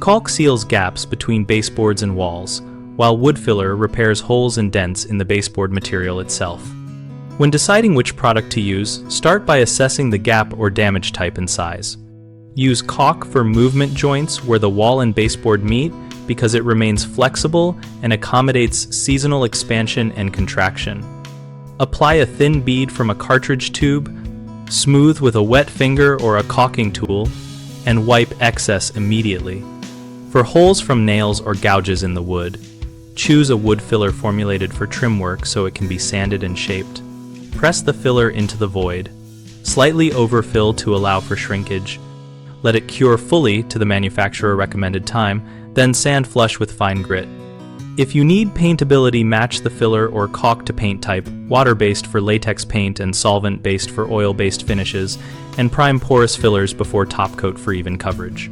Caulk seals gaps between baseboards and walls, while Woodfiller repairs holes and dents in the baseboard material itself. When deciding which product to use, start by assessing the gap or damage type and size. Use caulk for movement joints where the wall and baseboard meet because it remains flexible and accommodates seasonal expansion and contraction. Apply a thin bead from a cartridge tube, smooth with a wet finger or a caulking tool, and wipe excess immediately. For holes from nails or gouges in the wood, choose a wood filler formulated for trim work so it can be sanded and shaped. Press the filler into the void. Slightly overfill to allow for shrinkage. Let it cure fully to the manufacturer recommended time, then sand flush with fine grit. If you need paintability, match the filler or caulk to paint type, water-based for latex paint and solvent-based for oil-based finishes, and prime porous fillers before top coat for even coverage.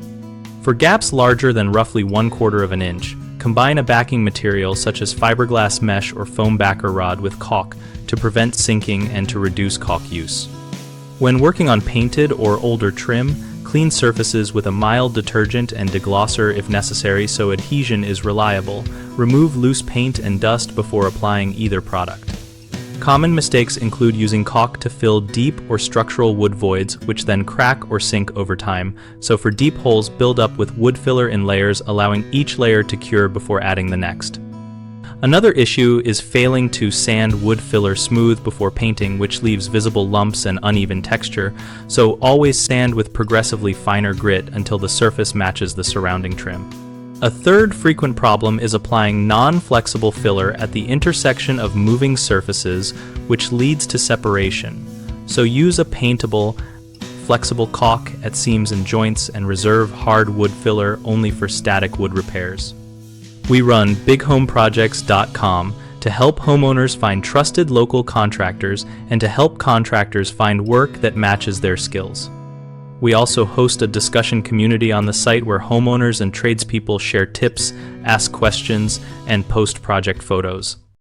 For gaps larger than roughly 1/4 of an inch, combine a backing material such as fiberglass mesh or foam backer rod with caulk to prevent sinking and to reduce caulk use. When working on painted or older trim, clean surfaces with a mild detergent and deglosser if necessary so adhesion is reliable. Remove loose paint and dust before applying either product. Common mistakes include using caulk to fill deep or structural wood voids, which then crack or sink over time. So for deep holes, build up with wood filler in layers, allowing each layer to cure before adding the next. Another issue is failing to sand wood filler smooth before painting, which leaves visible lumps and uneven texture, so always sand with progressively finer grit until the surface matches the surrounding trim. A third frequent problem is applying non-flexible filler at the intersection of moving surfaces, which leads to separation. So use a paintable, flexible caulk at seams and joints and reserve hard wood filler only for static wood repairs. We run bighomeprojects.com to help homeowners find trusted local contractors and to help contractors find work that matches their skills. We also host a discussion community on the site where homeowners and tradespeople share tips, ask questions, and post project photos.